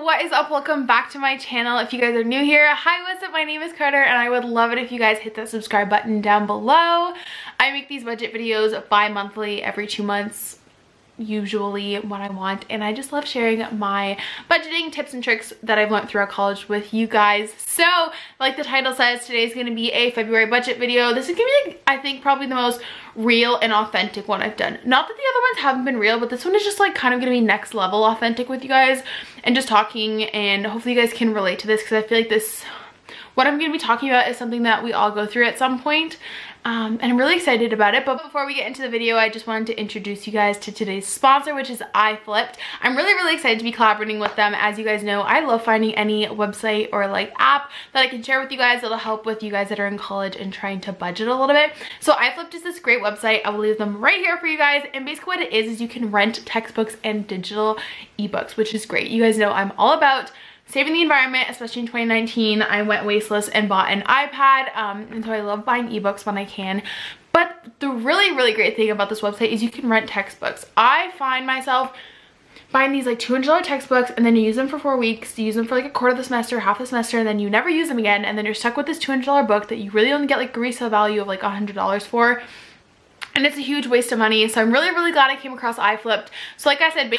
what is up? Welcome back to my channel. If you guys are new here, hi, what's up? My name is Carter and I would love it if you guys hit that subscribe button down below. I make these budget videos bi-monthly, every 2 months, usually when I want, and I just love sharing my budgeting tips and tricks that I've learned throughout college with you guys. So like the title says, today is going to be a February budget video. This is going to be, like, I think, probably the most real and authentic one I've done. Not that the other ones haven't been real, but this one is just like kind of going to be next level authentic with you guys and just talking, and hopefully you guys can relate to this because I feel like what I'm going to be talking about is something that we all go through at some point. And I'm really excited about it. But before we get into the video, I just wanted to introduce you guys to today's sponsor, which is iFlipd. I'm really excited to be collaborating with them. As you guys know, I love finding any website or like app that I can share with you guys that'll help with you guys that are in college and trying to budget a little bit. So iFlipd is this great website. I will leave them right here for you guys. And basically what it is you can rent textbooks and digital ebooks, which is great. You guys know I'm all about saving the environment, especially in 2019. I went wasteless and bought an iPad, and so I love buying ebooks when I can. But the really great thing about this website is you can rent textbooks. I find myself buying these like $200 textbooks, and then you use them for 4 weeks, you use them for like a quarter of the semester, half the semester, and then you never use them again, and then you're stuck with this $200 book that you really only get like a resale value of like $100 for. And it's a huge waste of money. So I'm really glad I came across iFlipd. So like I said,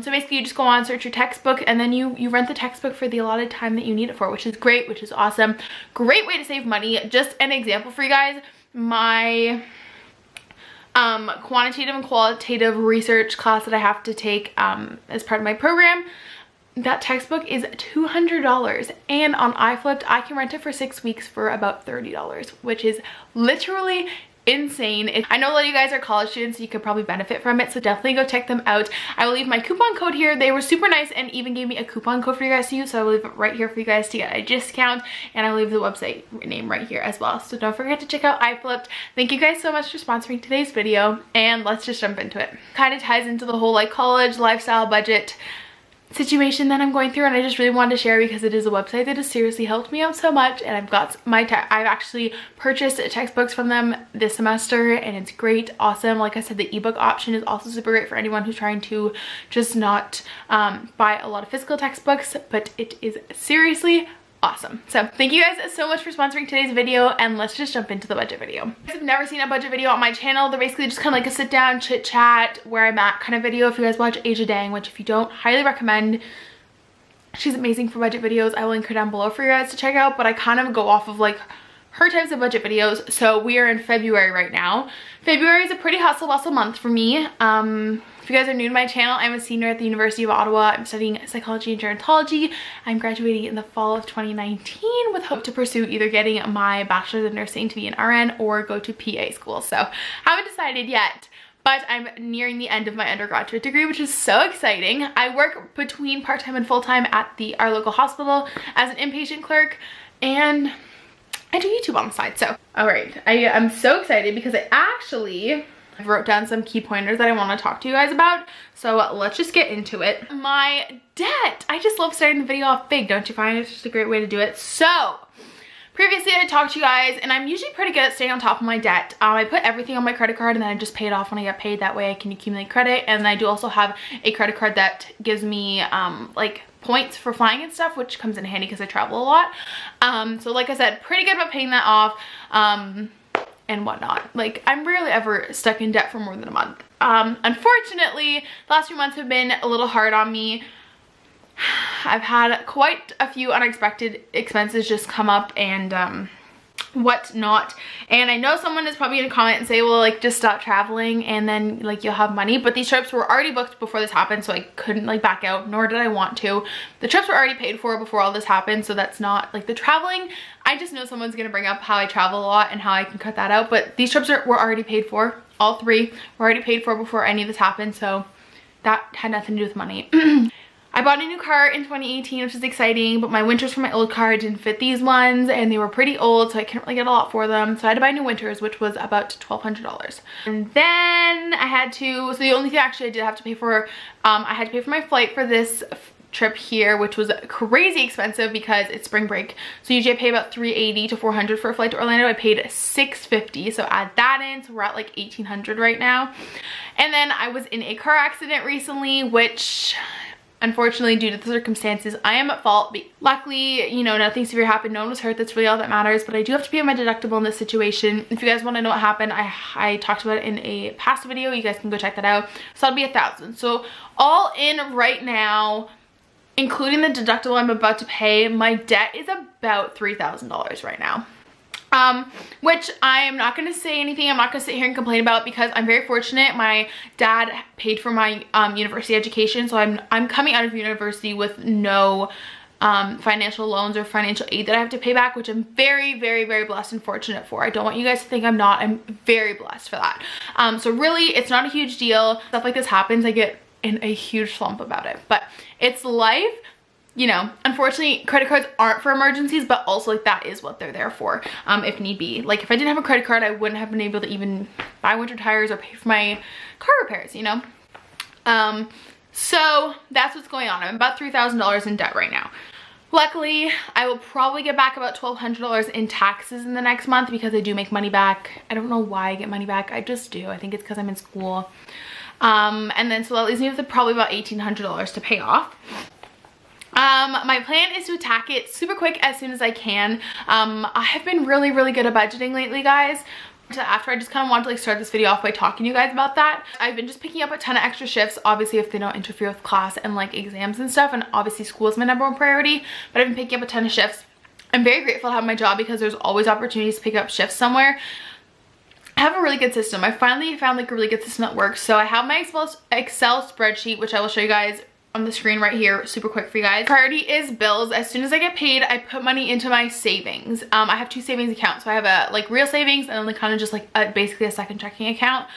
so basically you just go on, search your textbook, and then you rent the textbook for the allotted time that you need it for, which is great, which is awesome. Great way to save money. Just an example for you guys, my quantitative and qualitative research class that I have to take as part of my program, that textbook is $200, and on iFlipd I can rent it for 6 weeks for about $30, which is literally insane. I know a lot of you guys are college students, so you could probably benefit from it, so definitely go check them out. I will leave my coupon code here. They were super nice and even gave me a coupon code for you guys to use, so I will leave it right here for you guys to get a discount, and I'll leave the website name right here as well. So don't forget to check out iFlipd. Thank you guys so much for sponsoring today's video, and let's just jump into it. Kind of ties into the whole like college lifestyle budget situation that I'm going through, and I just really wanted to share because it is a website that has seriously helped me out so much, and I've actually purchased textbooks from them this semester, and it's great, awesome. Like I said, the ebook option is also super great for anyone who's trying to just not buy a lot of physical textbooks, but it is seriously awesome. So thank you guys so much for sponsoring today's video, and let's just jump into the budget video. If you guys have never seen a budget video on my channel, they're basically just kind of like a sit down chit chat where I'm at kind of video. If you guys watch Asia Dang, which if you don't, highly recommend. She's amazing for budget videos. I will link her down below for you guys to check out, but I kind of go off of like her types of budget videos. So we are in February right now. February is a pretty hustle bustle month for me. If you guys are new to my channel, I'm a senior at the University of Ottawa. I'm studying psychology and gerontology. I'm graduating in the fall of 2019 with hope to pursue either getting my bachelor's in nursing to be an RN or go to PA school. So haven't decided yet, but I'm nearing the end of my undergraduate degree, which is so exciting. I work between part-time and full-time at our local hospital as an inpatient clerk, and I do YouTube on the side. So all right, I am so excited because I wrote down some key pointers that I want to talk to you guys about. So let's just get into it. My debt. I just love starting the video off big, don't you find? It's just a great way to do it. So previously I talked to you guys, and I'm usually pretty good at staying on top of my debt. I put everything on my credit card, and then I just pay it off when I get paid. That way I can accumulate credit. And I do also have a credit card that gives me like points for flying and stuff, which comes in handy because I travel a lot. So like I said, pretty good about paying that off and whatnot. Like, I'm rarely ever stuck in debt for more than a month. Unfortunately, the last few months have been a little hard on me. I've had quite a few unexpected expenses just come up and whatnot, and I know someone is probably gonna comment and say, well, like, just stop traveling and then like you'll have money, but these trips were already booked before this happened, so I couldn't like back out, nor did I want to. The trips were already paid for before all this happened, so that's not like the traveling. I just know someone's gonna bring up how I travel a lot and how I can cut that out, but these trips were already paid for. All three were already paid for before any of this happened, so that had nothing to do with money. I bought a new car in 2018, which is exciting, but my winters for my old car didn't fit these ones, and they were pretty old, so I couldn't really get a lot for them. So I had to buy new winters, which was about $1,200. And then I had to, so the only thing actually I did have to pay for, I had to pay for my flight for this trip here, which was crazy expensive because it's spring break. So usually I pay about $380 to $400 for a flight to Orlando. I paid $650, so add that in, so we're at like $1,800 right now. And then I was in a car accident recently, which unfortunately, due to the circumstances, I am at fault. Luckily, you know, nothing severe happened. No one was hurt. That's really all that matters. But I do have to pay my deductible in this situation. If you guys want to know what happened, I talked about it in a past video. You guys can go check that out. So that'll be $1,000. So all in right now, including the deductible I'm about to pay, my debt is about $3,000 right now. Which I am not going to say anything. I'm not going to sit here and complain about because I'm very fortunate. My dad paid for my university education, so I'm coming out of university with no financial loans or financial aid that I have to pay back, which I'm very, very, very blessed and fortunate for. I don't want you guys to think I'm not. I'm very blessed for that. So really, it's not a huge deal. Stuff like this happens, I get in a huge slump about it, but it's life. You know, unfortunately, credit cards aren't for emergencies, but also like that is what they're there for, if need be. Like if I didn't have a credit card, I wouldn't have been able to even buy winter tires or pay for my car repairs, you know? So that's what's going on. I'm about $3,000 in debt right now. Luckily, I will probably get back about $1,200 in taxes in the next month because I do make money back. I don't know why I get money back. I just do. I think it's because I'm in school. And then so that leaves me with probably about $1,800 to pay off. My plan is to attack it super quick as soon as I can. I have been really, really good at budgeting lately, guys. So after I just kind of want to like start this video off by talking to you guys about that. I've been just picking up a ton of extra shifts, obviously if they don't interfere with class and like exams and stuff, and obviously school is my #1 priority, but I've been picking up a ton of shifts. I'm very grateful to have my job because there's always opportunities to pick up shifts somewhere. I have a really good system. I finally found like a really good system that works. So I have my Excel spreadsheet, which I will show you guys on the screen right here super quick for you guys. Priority is bills. As soon as I get paid, I put money into my savings. I have 2 savings accounts. So I have a like real savings and then like kind of just like basically a second checking account.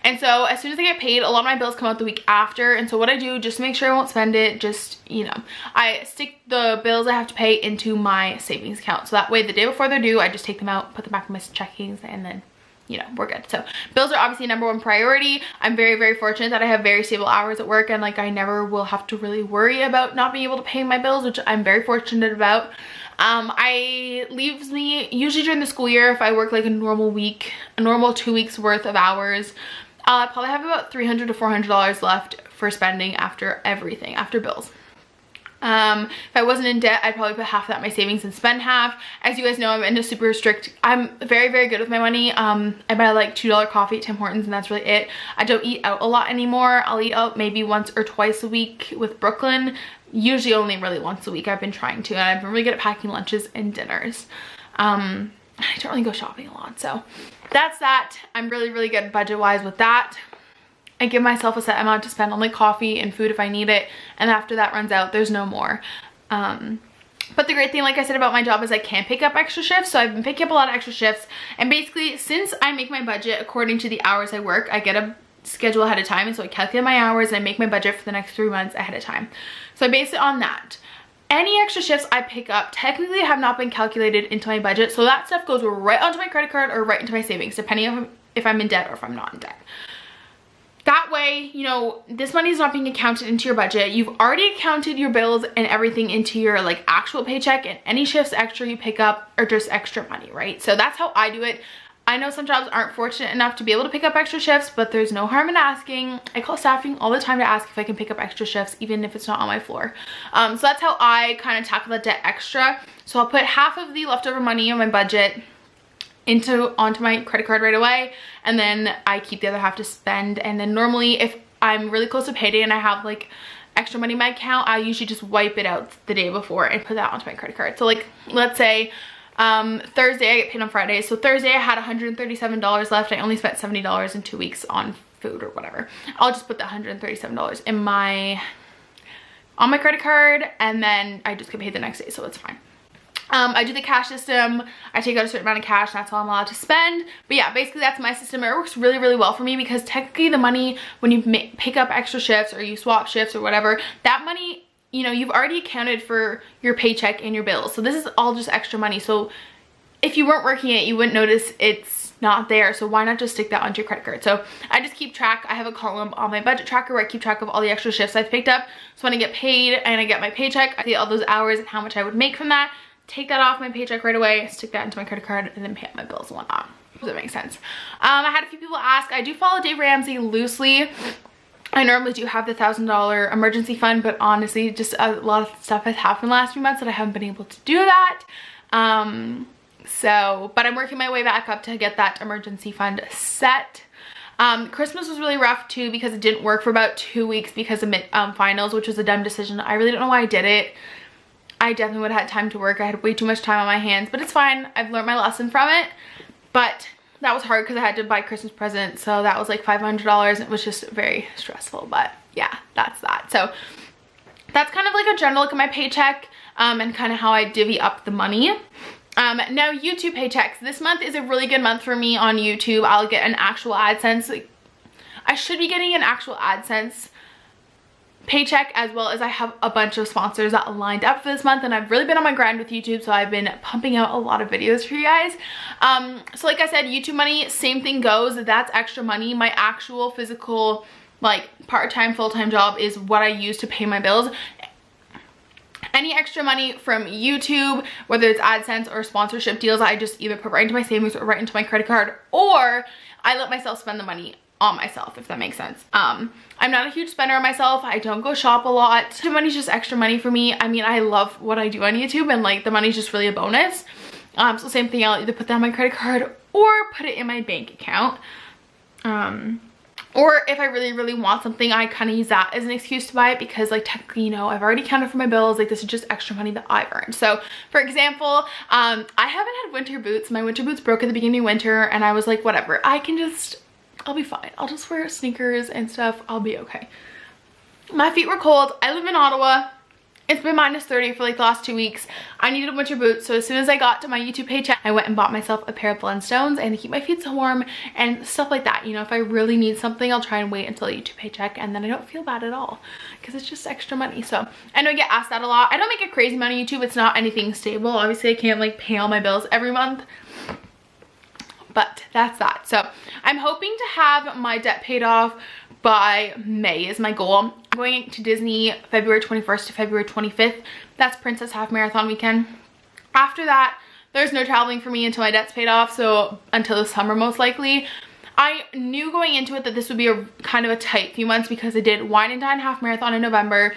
And so as soon as I get paid, a lot of my bills come out the week after. And so what I do, just to make sure I won't spend it, just, you know, I stick the bills I have to pay into my savings account. So that way the day before they're due, I just take them out, put them back in my checkings, and then, you know, we're good. So bills are obviously #1 priority. I'm very, very fortunate that I have very stable hours at work and like I never will have to really worry about not being able to pay my bills, which I'm very fortunate about. I leaves me usually during the school year, if I work like a normal week, a normal 2 weeks worth of hours, I'll probably have about $300 to $400 left for spending after everything, after bills. If I wasn't in debt, I'd probably put half of that in my savings and spend half. As you guys know, I'm into super strict. I'm very, very good with my money. I buy like $2 coffee at Tim Hortons and that's really it. I don't eat out a lot anymore. I'll eat out maybe once or twice a week with Brooklyn. Usually only really once a week. I've been trying to, and I've been really good at packing lunches and dinners. I don't really go shopping a lot, so that's that. I'm really, really good budget-wise with that. I give myself a set amount to spend on like coffee and food if I need it, and after that runs out, there's no more. But the great thing, like I said, about my job is I can pick up extra shifts. So I've been picking up a lot of extra shifts, and basically since I make my budget according to the hours I work, I get a schedule ahead of time, and so I calculate my hours and I make my budget for the next 3 months ahead of time. So I base it on that. Any extra shifts I pick up technically have not been calculated into my budget, so that stuff goes right onto my credit card or right into my savings, depending on if I'm in debt or if I'm not in debt. That way, you know, this money is not being accounted into your budget. You've already accounted your bills and everything into your like actual paycheck, and any shifts extra you pick up are just extra money, right? So that's how I do it. I know some jobs aren't fortunate enough to be able to pick up extra shifts, but there's no harm in asking. I call staffing all the time to ask if I can pick up extra shifts, even if it's not on my floor. So that's how I kind of tackle that debt extra. So I'll put half of the leftover money on my budget onto my credit card right away, and then I keep the other half to spend. And then normally if I'm really close to payday and I have like extra money in my account, I usually just wipe it out the day before and put that onto my credit card. So like, let's say Thursday, I get paid on Friday, so Thursday I had $137 left. I only spent $70 in 2 weeks on food or whatever. I'll just put the $137 in on my credit card, and then I just get paid the next day, so it's fine. I do the cash system. I take out a certain amount of cash, and that's all I'm allowed to spend. But yeah, basically that's my system. It works really, really well for me because technically the money, when you pick up extra shifts or you swap shifts or whatever, that money, you know, you've already accounted for your paycheck and your bills. So this is all just extra money. So if you weren't working it, you wouldn't notice it's not there. So why not just stick that onto your credit card? So I just keep track. I have a column on my budget tracker where I keep track of all the extra shifts I've picked up. So when I get paid and I get my paycheck, I see all those hours and how much I would make from that. Take that off my paycheck right away, stick that into my credit card, and then pay up my bills and whatnot. Does that make sense? I had a few people ask. I do follow Dave Ramsey loosely. I normally do have the $1,000 emergency fund, but honestly, just a lot of stuff has happened the last few months that I haven't been able to do that. But I'm working my way back up to get that emergency fund set. Christmas was really rough too because it didn't work for about 2 weeks because of finals, which was a dumb decision. I really don't know why I did it. I definitely would have had time to work. I had way too much time on my hands, but it's fine. I've learned my lesson from it. But that was hard because I had to buy Christmas presents, so that was like $500. It was just very stressful, but yeah, that's that. So that's kind of like a general look at my paycheck and kind of how I divvy up the money. Now YouTube paychecks. This month is a really good month for me on YouTube. I'll get an actual AdSense. I should be getting an actual AdSense paycheck, as well as I have a bunch of sponsors that lined up for this month, and I've really been on my grind with YouTube, so I've been pumping out a lot of videos for you guys. So like I said, YouTube money, same thing goes. That's extra money. My actual physical, like, part-time, full-time job is what I use to pay my bills. Any extra money from YouTube, whether it's AdSense or sponsorship deals, I just either put right into my savings or right into my credit card, or I let myself spend the money on myself, if that makes sense. I'm not a huge spender on myself. I don't go shop a lot. The money's just extra money for me. I mean, I love what I do on YouTube, and like the money's just really a bonus. So same thing, I'll either put that on my credit card or put it in my bank account. Or if I really, really want something, I kind of use that as an excuse to buy it because, like, technically, you know, I've already counted for my bills. Like, this is just extra money that I've earned. So, for example, I haven't had winter boots. My winter boots broke at the beginning of winter, and I was like, whatever. I'll be fine. I'll just wear sneakers and stuff. I'll be okay. My feet were cold. I live in Ottawa. It's been -30 for like the last 2 weeks. I needed winter boots, so as soon as I got to my YouTube paycheck, I went and bought myself a pair of Blundstones and to keep my feet so warm and stuff like that. You know, if I really need something, I'll try and wait until a YouTube paycheck, and then I don't feel bad at all because it's just extra money. So I know I get asked that a lot. I don't make a crazy amount on YouTube. It's not anything stable. Obviously, I can't like pay all my bills every month, but that's that. So I'm hoping to have my debt paid off by May is my goal. I'm going to Disney February 21st to February 25th. That's Princess Half Marathon weekend. After that, there's no traveling for me until my debt's paid off, so until the summer most likely. I knew going into it that this would be a kind of a tight few months because I did Wine and Dine Half Marathon in November,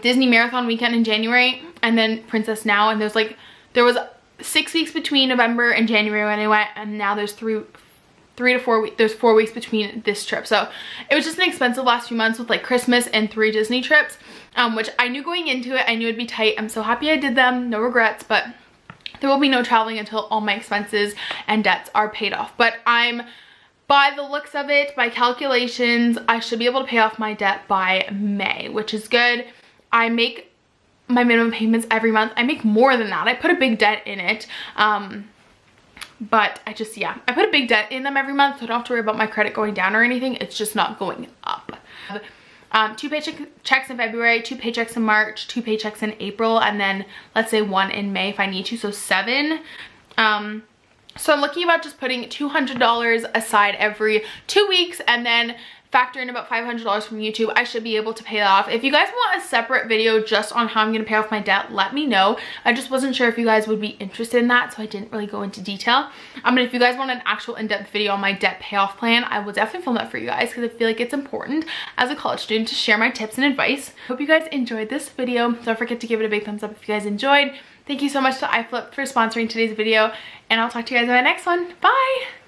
Disney Marathon weekend in January, and then Princess Now, and there was 6 weeks between November and January when I went, and now there's 3 to 4 weeks. There's 4 weeks between this trip, so it was just an expensive last few months with like Christmas and 3 Disney trips, which I knew going into it. I knew it'd be tight. I'm so happy I did them. No regrets, but there will be no traveling until all my expenses and debts are paid off. But by the looks of it, by calculations, I should be able to pay off my debt by May, which is good. I make my minimum payments every month. I make more than that. I put a big debt in it. But I put a big debt in them every month, so I don't have to worry about my credit going down or anything. It's just not going up. 2 paychecks in February, 2 paychecks in March, 2 paychecks in April, and then let's say 1 in May if I need to, so 7. So I'm looking about just putting $200 aside every 2 weeks, and then factor in about $500 from YouTube. I should be able to pay that off. If you guys want a separate video just on how I'm going to pay off my debt, let me know. I just wasn't sure if you guys would be interested in that, so I didn't really go into detail. And if you guys want an actual in-depth video on my debt payoff plan, I will definitely film that for you guys because I feel like it's important as a college student to share my tips and advice. Hope you guys enjoyed this video. Don't forget to give it a big thumbs up if you guys enjoyed. Thank you so much to iFlipd for sponsoring today's video, and I'll talk to you guys in my next one. Bye!